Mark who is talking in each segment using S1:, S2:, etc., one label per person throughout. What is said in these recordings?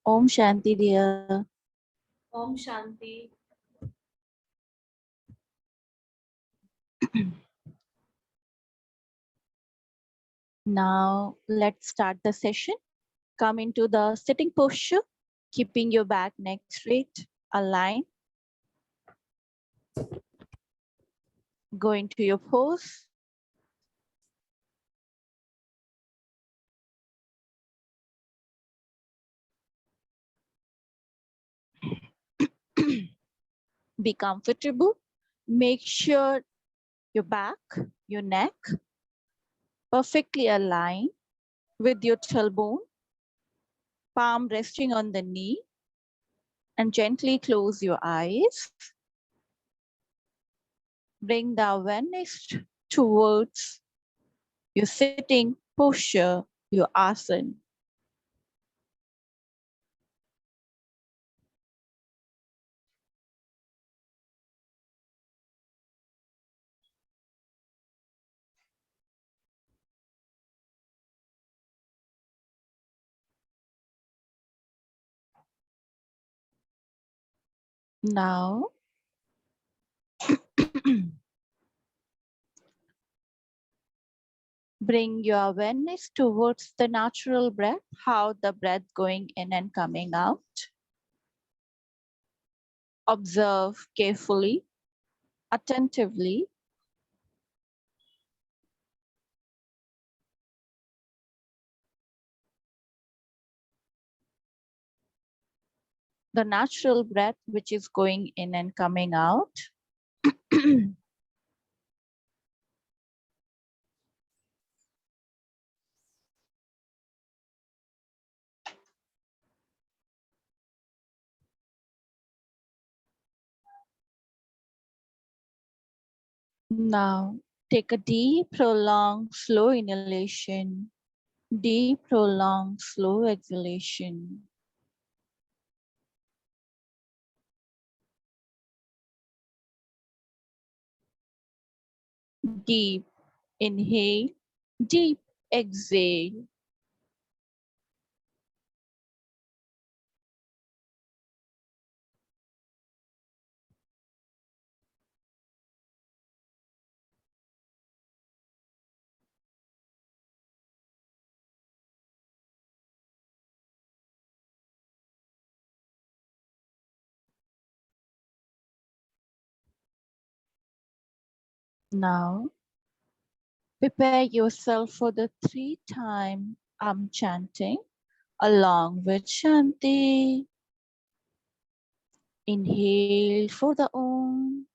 S1: Om Shanti, dear.
S2: Om Shanti.
S1: Now let's start the session. Come into the sitting posture, keeping your back neck straight, align. Go into your pose. Be comfortable. Make sure your back, your neck perfectly aligned with your tailbone, palm resting on the knee, and gently close your eyes. Bring the awareness towards your sitting posture, your asana. Now, bring your awareness towards the natural breath, how the breath going in and coming out. Observe carefully, attentively. The natural breath which is going in and coming out. Now, take a deep, prolonged, slow inhalation, deep, prolonged, slow exhalation. Deep inhale, deep exhale. Now, prepare yourself for the 3-time chanting along with Shanti. Inhale for the Om.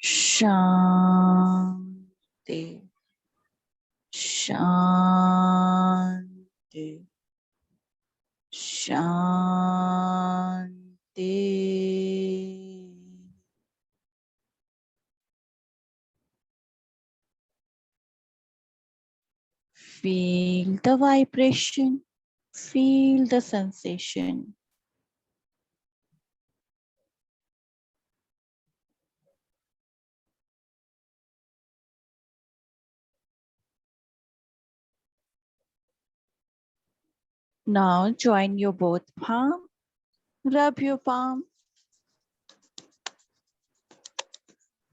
S1: Shanti. Shanti. Shanti. Feel the vibration. Feel the sensation. Now join your both palm Rub your palm.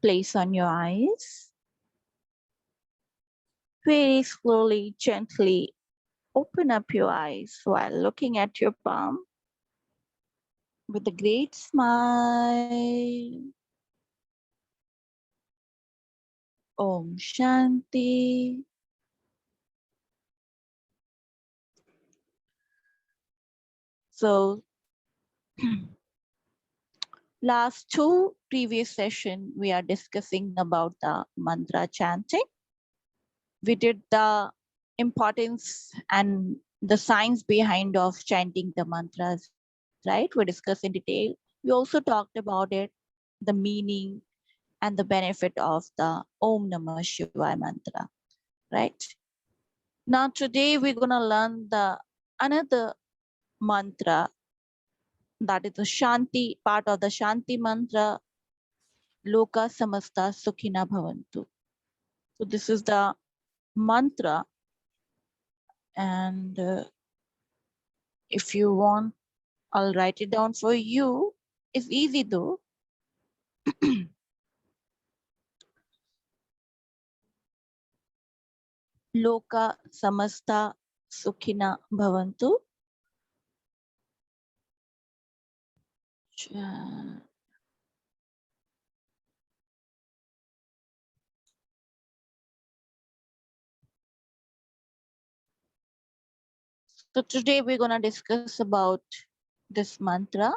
S1: Place on your eyes. Very slowly, gently open up your eyes while looking at your palm with a great smile. Om Shanti. So last two previous session, we are discussing about the mantra chanting. We did the importance and the science behind of chanting the mantras, right? We discussed in detail. We also talked about it, the meaning and the benefit of the Om Namah Shivaya mantra, right? Now today we're gonna learn the another mantra, that is the Shanti part of the Shanti mantra, Loka Samasta Sukhina Bhavantu. So this is the mantra, and if you want, I'll write it down for you. It's easy though. Loka Samasta Sukhina Bhavantu. Cha- So today we're gonna discuss about this mantra.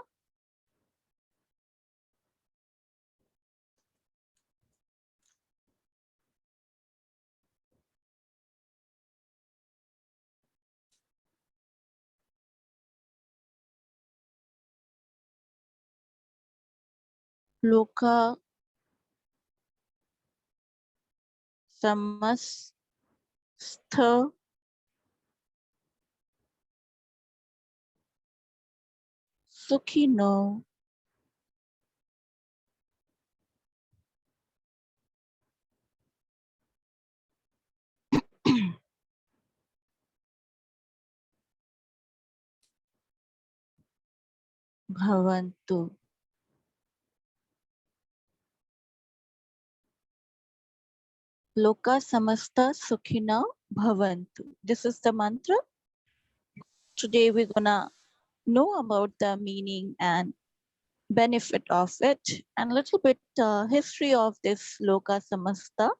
S1: Loka Samastha Sukhino Bhavantu. Loka Samasta Sukhina Bhavantu. This is the mantra. Today we're gonna know about the meaning and benefit of it, and a little bit history of this Loka Samasta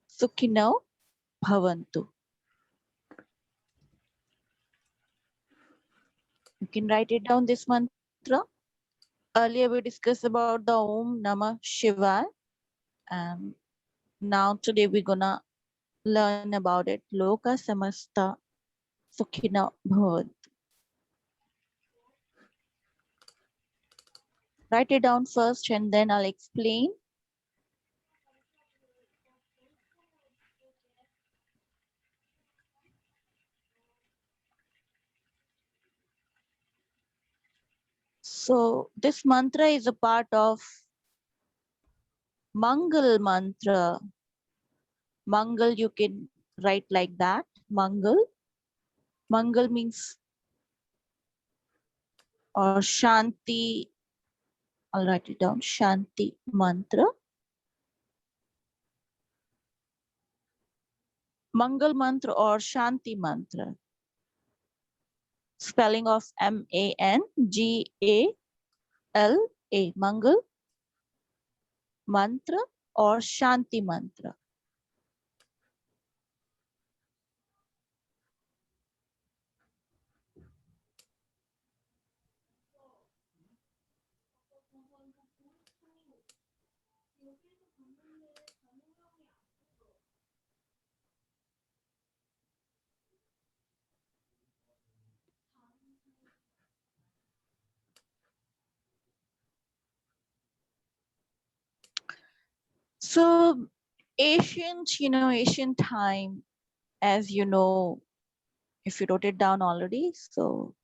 S1: Sukhino Bhavantu. You can write it down, this mantra. Earlier we discussed about the Om Namah Shivaya, and now today we're gonna learn about it. Loka Samasta Sukhino Bhavantu. Write it down first and then I'll explain. So this mantra is a part of Mangal mantra. Mangal, you can write like that. Mangal. Mangal means or Shanti. I'll write it down. Shanti mantra. Mangal mantra or Shanti mantra. Spelling of Mangala. Mangal mantra or Shanti mantra. So ancient time, as you know, if you wrote it down already, so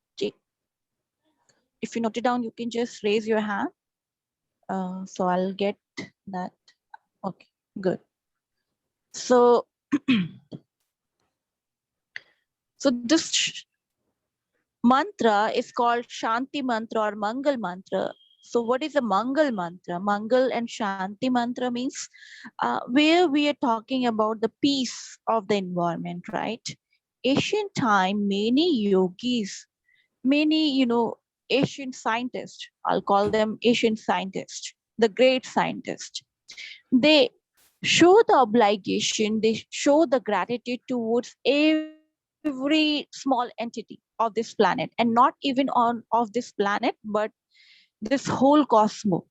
S1: if you note it down, you can just raise your hand. So I'll get that. Okay, good. So, so this mantra is called Shanti mantra or Mangal mantra. So what is a Mangal mantra? Mangal and Shanti mantra means where we are talking about the peace of the environment, right? Ancient time, many yogis, many, Asian scientists, I'll call them Asian scientists, the great scientists, they show the obligation, they show the gratitude towards every small entity of this planet, and not even on of this planet, but this whole cosmos.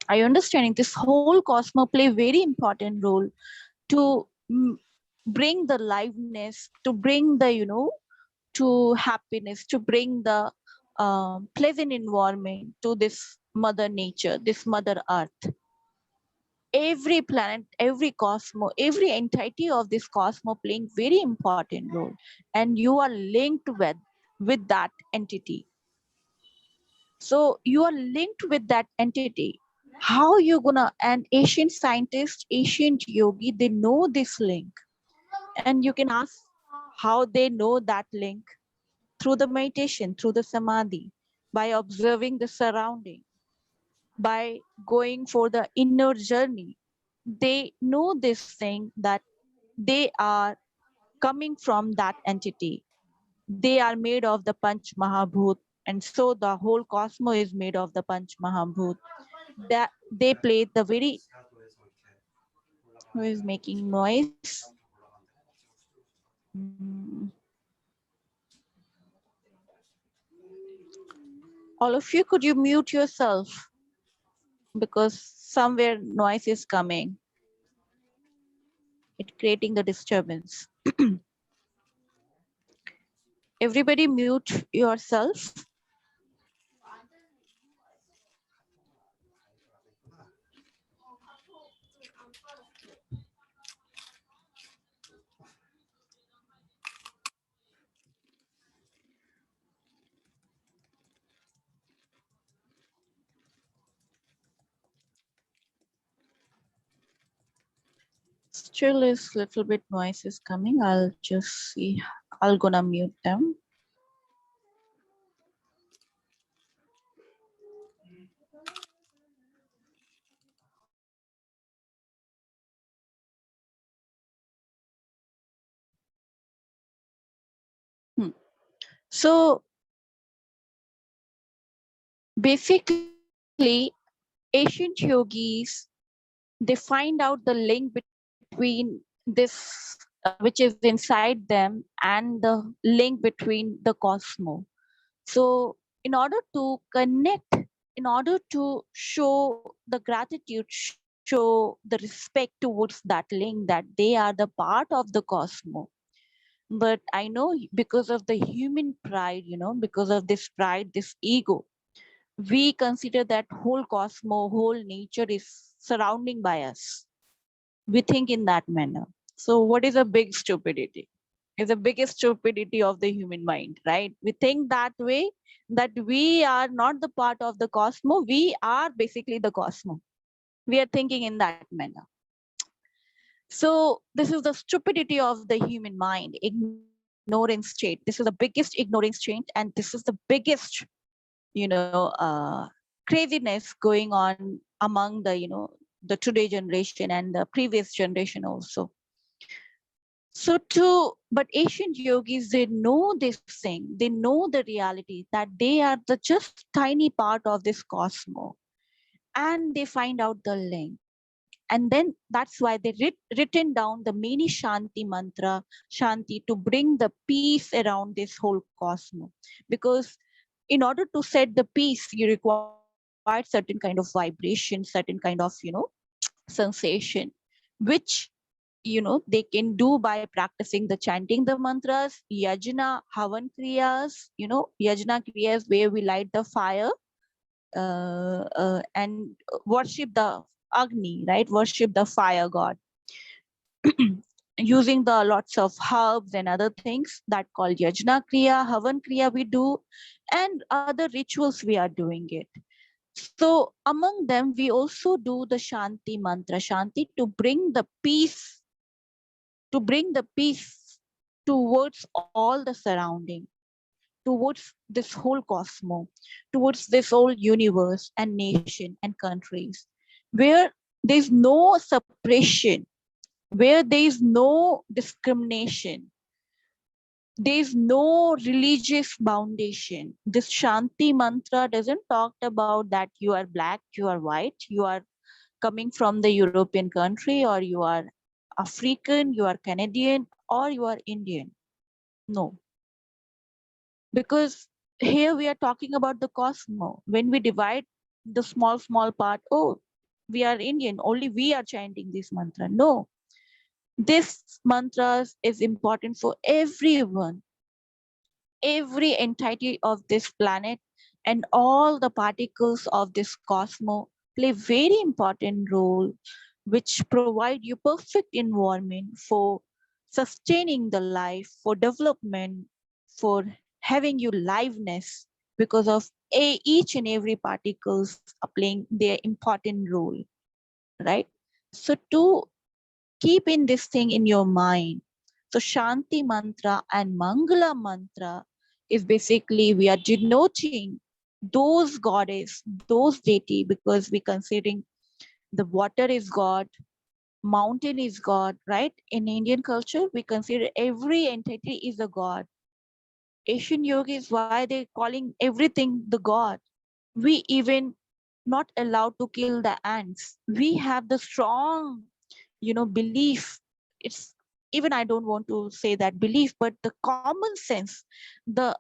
S1: Are you understanding? This whole cosmos play very important role to bring the liveliness, to bring the, to happiness, to bring the pleasant environment to this mother nature, this mother earth. Every planet, every cosmos, every entity of this cosmos playing very important role, and you are linked with that entity. So you are linked with that entity. How you gonna? And ancient scientists, ancient yogi, they know this link, and you can ask how they know that link through the meditation, through the samadhi, by observing the surrounding, by going for the inner journey. They know this thing that they are coming from that entity. They are made of the Panch Mahabhut, and so the whole cosmos is made of the Panch Mahabhut. That they play the very, who is making noise? All of you, could you mute yourself? Because somewhere noise is coming. It's creating the disturbance. Everybody mute yourself. Still is little bit noise is coming. I'll just see. I'll gonna mute them. So basically, ancient yogis, they find out the link between this, which is inside them, and the link between the cosmos. So in order to connect, in order to show the gratitude, show the respect towards that link, that they are the part of the cosmos. But I know because of the human pride, because of this pride, this ego, we consider that whole cosmos, whole nature is surrounding by us. We think in that manner. So what is a big stupidity? Is the biggest stupidity of the human mind, right? We think that way, that we are not the part of the cosmos. We are basically the cosmos. We are thinking in that manner. So this is the stupidity of the human mind, ignorance state. This is the biggest ignorance state, and this is the biggest, craziness going on among the, the today generation and the previous generation also. So but ancient yogis, they know this thing, they know the reality that they are the just tiny part of this cosmos, and they find out the link. And then that's why they written down the many Shanti mantra, Shanti, to bring the peace around this whole cosmos. Because in order to set the peace, you require certain kind of vibration, certain kind of, sensation, which, they can do by practicing the chanting the mantras, yajna, havan kriyas, yajna kriyas where we light the fire, and worship the Agni, right? Worship the fire god, using the lots of herbs and other things that called yajna kriya, havan kriya we do, and other rituals we are doing it. So among them, we also do the Shanti mantra, Shanti, to bring the peace, to bring the peace towards all the surrounding. towards this whole cosmos, towards this whole universe and nation and countries, where there's no separation, where there is no discrimination, there's no religious foundation. This Shanti mantra doesn't talk about that you are black, you are white, you are coming from the European country, or you are African, you are Canadian, or you are Indian. No, because here we are talking about the cosmos. When we divide the small part, oh, we are Indian, only we are chanting this mantra. No, this mantra is important for everyone, every entity of this planet, and all the particles of this cosmos play very important role, which provide you perfect environment for sustaining the life, for development, for having you liveness, because of each and every particles are playing their important role, right? So to keep in this thing in your mind, so Shanti mantra and Mangala mantra is basically we are denoting those goddess, those deity, because we considering the water is God, mountain is God, right? In Indian culture, we consider every entity is a God. Asian yogis, why they calling everything the God? We even not allowed to kill the ants. We have the strong, belief. It's even I don't want to say that belief, but the common sense, the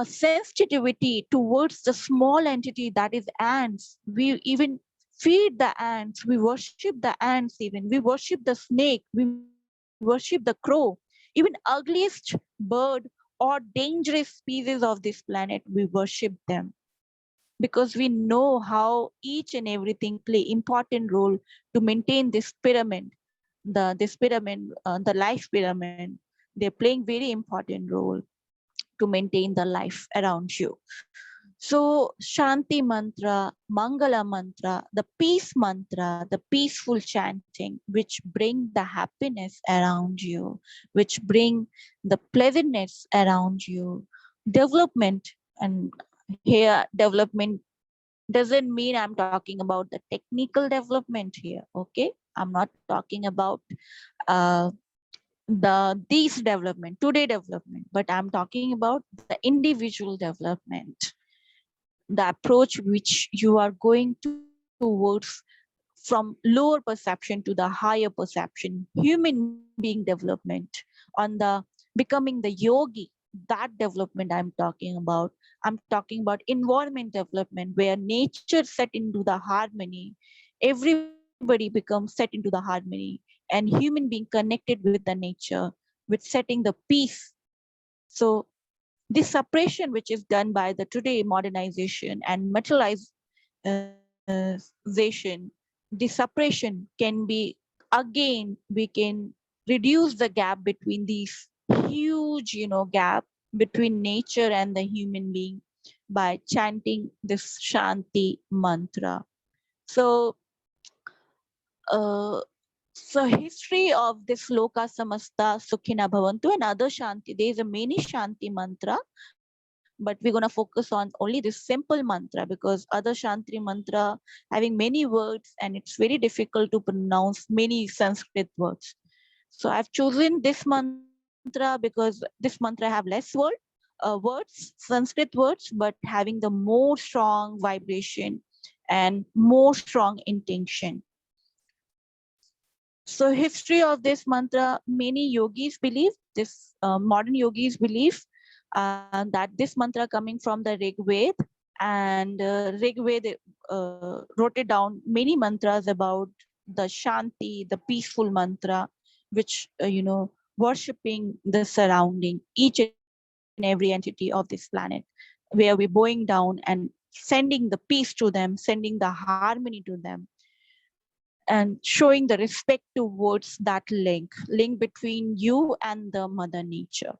S1: sensitivity towards the small entity that is ants. We even feed the ants, we worship the ants, even we worship the snake, we worship the crow, even ugliest bird or dangerous species of this planet, we worship them, because we know how each and everything play important role to maintain this pyramid, the life pyramid. They're playing very important role to maintain the life around you. So Shanti mantra, Mangala mantra, the peace mantra, the peaceful chanting, which bring the happiness around you, which bring the pleasantness around you, development. And here development doesn't mean I'm talking about the technical development here, okay? I'm not talking about uh, these development, today development, but I'm talking about the individual development, the approach which you are going towards from lower perception to the higher perception, human being development, on the becoming the yogi, that development I'm talking about. I'm talking about environment development, where nature set into the harmony, everybody becomes set into the harmony, and human being connected with the nature, with setting the peace. So this separation which is done by the today modernization and materialization, the separation can be, again we can reduce the gap between these huge gap between nature and the human being by chanting this Shanti mantra. So uh, so history of this Loka Samasta Sukhina Bhavantu and other Shanti. There is a many Shanti mantra, but we're gonna focus on only this simple mantra, because other Shanti mantra having many words and it's very difficult to pronounce many Sanskrit words. So I've chosen this mantra because this mantra have less words, Sanskrit words, but having the more strong vibration and more strong intention. So history of this mantra, many yogis believe, this modern yogis believe that this mantra coming from the Rig Ved, and Rig Ved wrote it down many mantras about the Shanti, the peaceful mantra, which, worshipping the surrounding, each and every entity of this planet, where we're bowing down and sending the peace to them, sending the harmony to them, and showing the respect towards that link between you and the mother nature.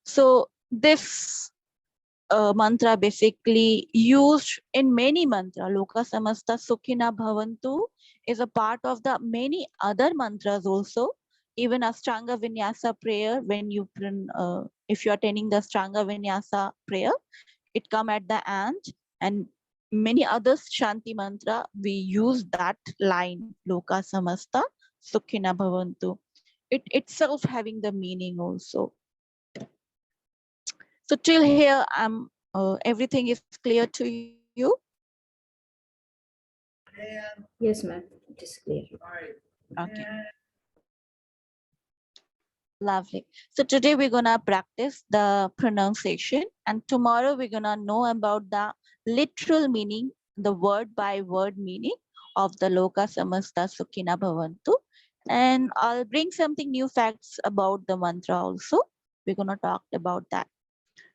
S1: So this mantra basically used in many mantra, Loka Samasta Sukhina Bhavantu is a part of the many other mantras also even Ashtanga Vinyasa prayer, when you if you're attending the Ashtanga Vinyasa prayer, it come at the end, and many other Shanti mantra, we use that line, Loka Samasta Sukhina Bhavantu. It itself having the meaning also. So till here, everything is clear to you?
S3: Yes, ma'am. It is clear.
S1: Okay. Lovely. So today we're gonna practice the pronunciation, and tomorrow we're gonna know about the literal meaning, the word by word meaning of the Loka Samasta Sukhina Bhavantu. And I'll bring something new facts about the mantra also. We're gonna talk about that.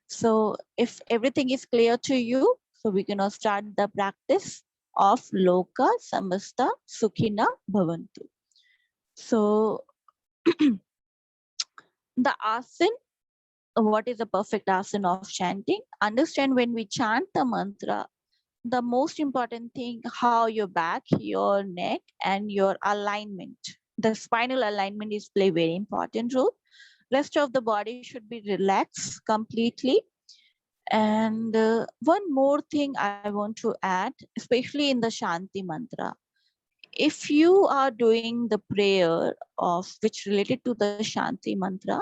S1: So if everything is clear to you, so we're gonna start the practice of Loka Samasta Sukhina Bhavantu. So the asan, what is the perfect asana of chanting? Understand when we chant the mantra, the most important thing, how your back, your neck, and your alignment. The spinal alignment is play very important role. Rest of the body should be relaxed completely. And one more thing I want to add, especially in the Shanti mantra. If you are doing the prayer of which related to the Shanti mantra,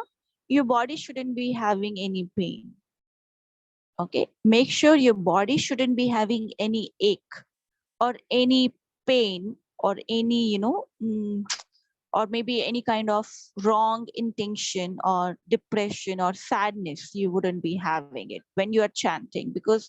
S1: your body shouldn't be having any pain. Okay, make sure your body shouldn't be having any ache or any pain or any, or maybe any kind of wrong intention or depression or sadness. You wouldn't be having it when you are chanting, because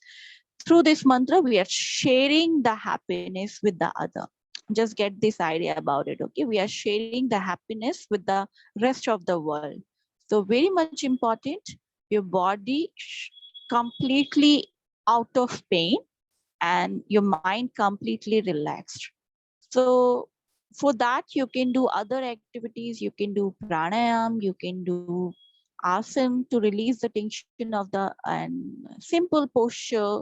S1: through this mantra we are sharing the happiness with the other. Just get this idea about it. Okay, we are sharing the happiness with the rest of the world. So very much important, your body completely out of pain and your mind completely relaxed. So for that, you can do other activities. You can do pranayam, you can do asana to release the tension of the, and simple posture,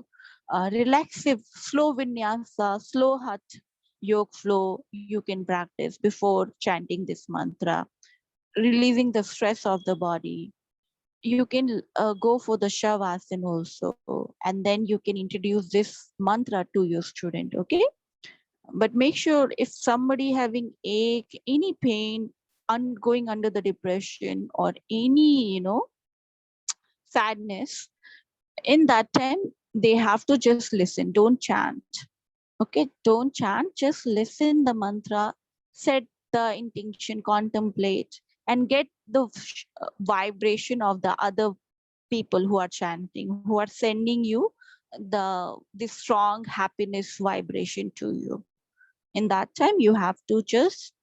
S1: relaxive, slow vinyasa, slow hat, yoga flow you can practice before chanting this mantra, releasing the stress of the body. You can go for the shavasana also, and then you can introduce this mantra to your student. Okay, but make sure if somebody having ache, any pain, going under the depression or any, sadness, in that time they have to just listen, don't chant. Okay, don't chant, just listen the mantra, set the intention, contemplate, and get the vibration of the other people who are chanting, who are sending you this strong happiness vibration to you. In that time you have to just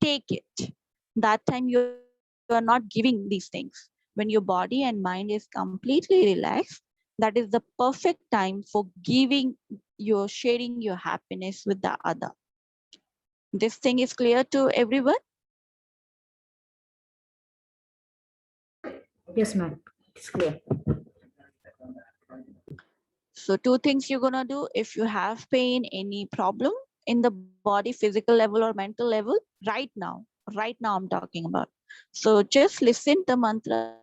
S1: take it. That time you are not giving these things. When your body and mind is completely relaxed, that is the perfect time for giving, your sharing your happiness with the other. This thing is clear to everyone?
S3: Yes, ma'am. It is clear.
S1: So two things you're gonna do. If you have pain, any problem in the body, physical level or mental level, right now I'm talking about. So just listen the mantra,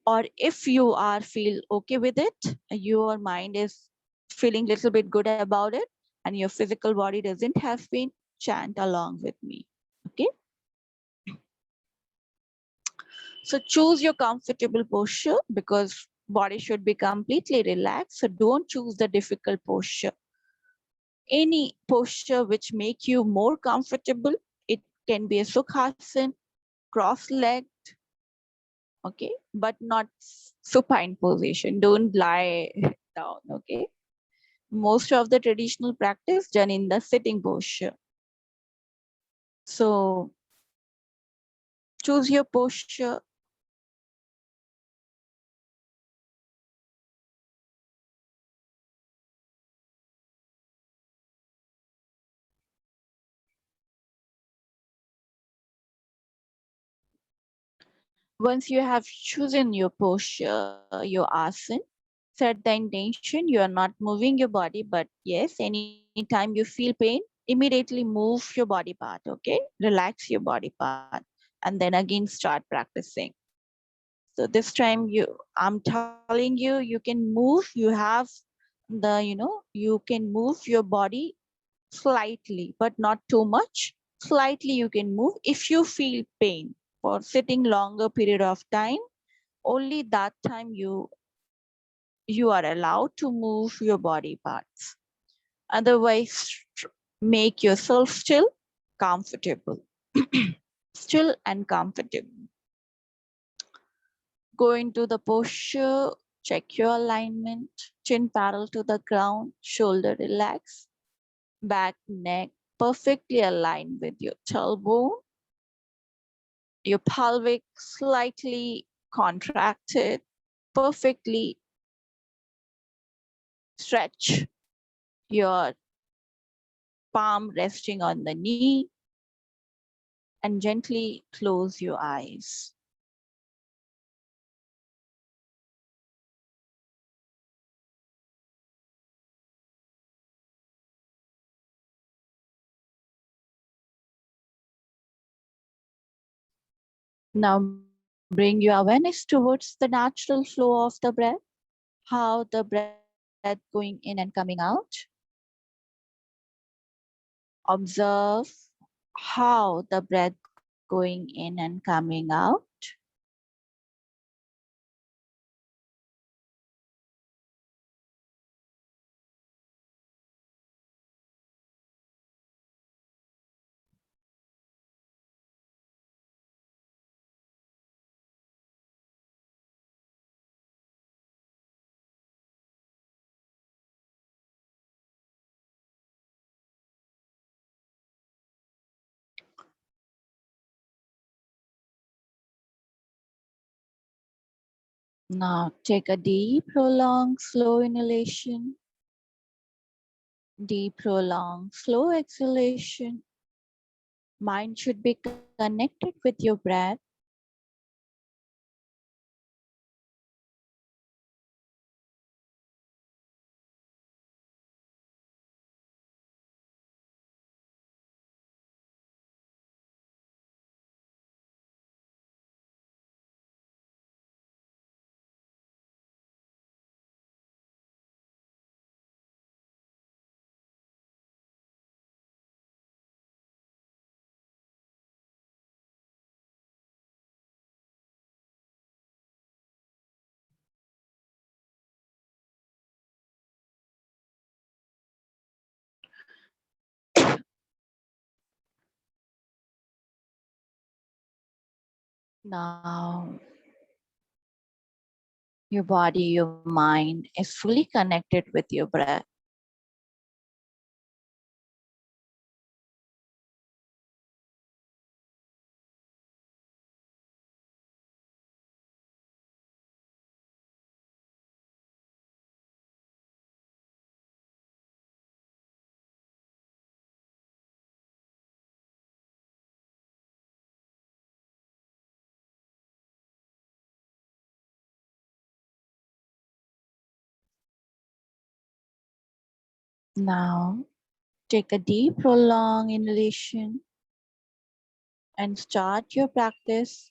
S1: or if you are feel okay with it, your mind is feeling little bit good about it, and your physical body doesn't have pain, chant along with me. Okay. So choose your comfortable posture, because body should be completely relaxed. So don't choose the difficult posture. Any posture which make you more comfortable. It can be a sukhasana, cross-legged, okay, but not supine position. Don't lie down, okay. Most of the traditional practice done in the sitting posture. So choose your posture. Once you have chosen your posture, your asana, set the intention. You are not moving your body, but yes, anytime you feel pain, immediately move your body part, okay? Relax your body part and then again start practicing. So this time I'm telling you, you can move, you have you can move your body slightly, but not too much. Slightly you can move if you feel pain for sitting longer period of time. Only that time you are allowed to move your body parts. Otherwise, make yourself still, comfortable. Still and comfortable. Go into the posture, check your alignment, chin parallel to the ground, shoulder relaxed, back, neck perfectly aligned with your tailbone, your pelvic slightly contracted, perfectly stretch your palm resting on the knee, and gently close your eyes. Now bring your awareness towards the natural flow of the breath, how the breath going in and coming out. Observe how the breath going in and coming out. Now take a deep, prolonged, slow inhalation, deep, prolonged, slow exhalation. Mind should be connected with your breath. Now, your body, your mind is fully connected with your breath. Now, take a deep, prolonged inhalation and start your practice.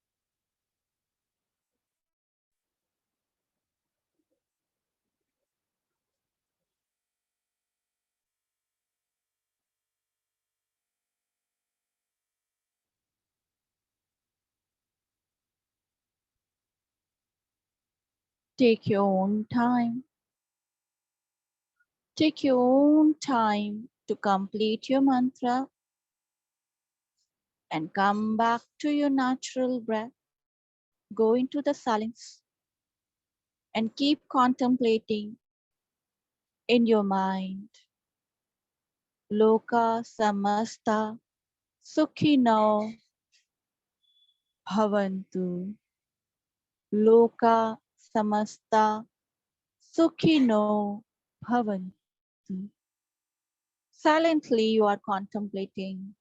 S1: Take your own time. Take your own time to complete your mantra and come back to your natural breath. Go into the silence and keep contemplating in your mind. Loka samasta sukhino bhavantu. Loka samasta sukhino bhavantu. Silently you are contemplating.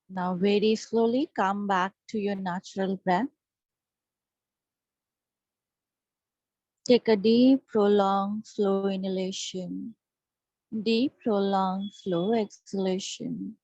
S1: Now very slowly come back to your natural breath. Take a deep, prolonged, slow inhalation. Deep, prolonged, slow exhalation.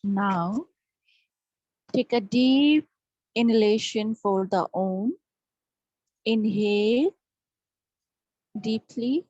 S1: Now, take a deep inhalation for the Om. Inhale deeply.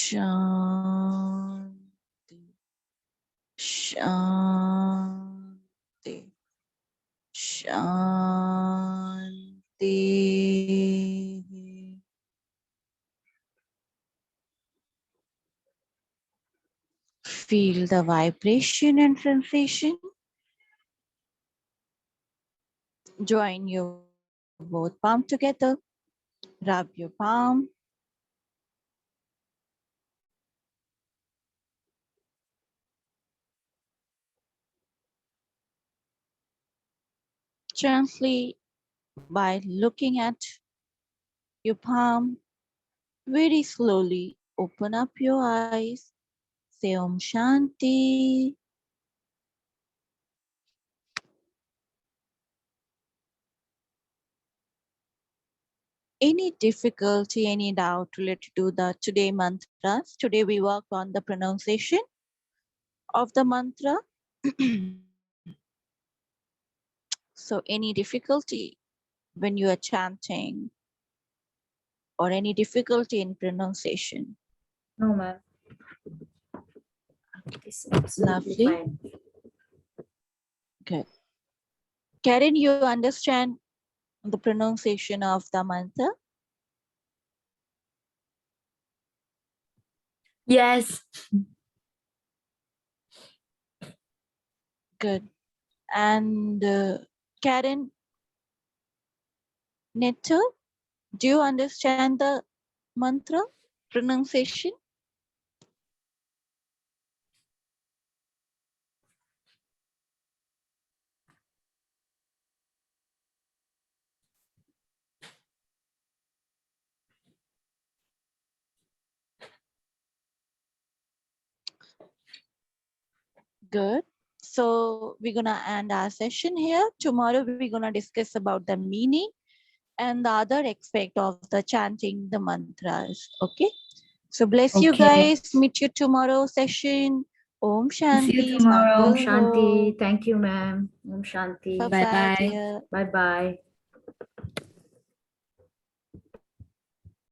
S1: Shanti, Shanti, Shanti. Feel the vibration and sensation. Join your both palm together. Rub your palm. Gently, by looking at your palm, very slowly open up your eyes. Say Om Shanti. Any difficulty, any doubt related to the today mantras? Today we worked on the pronunciation of the mantra. So any difficulty when you are chanting or any difficulty in pronunciation?
S3: No, ma'am. It's absolutely
S1: Lovely.
S3: fine.
S1: Good. Karen, you understand the pronunciation of the mantra?
S4: Yes.
S1: Good. And Karen, Netta, do you understand the mantra pronunciation? Good. So we're gonna end our session here. Tomorrow we're gonna discuss about the meaning and the other aspect of the chanting the mantras. Okay. So bless you
S4: Okay.
S1: guys. Meet you tomorrow session. Om
S3: See you
S1: Shanti.
S3: tomorrow. Om
S1: Mangal ho.
S3: Shanti. Thank you, ma'am. Om Shanti.
S1: Bye bye,
S4: Bye-bye.
S1: dear.
S3: Bye bye.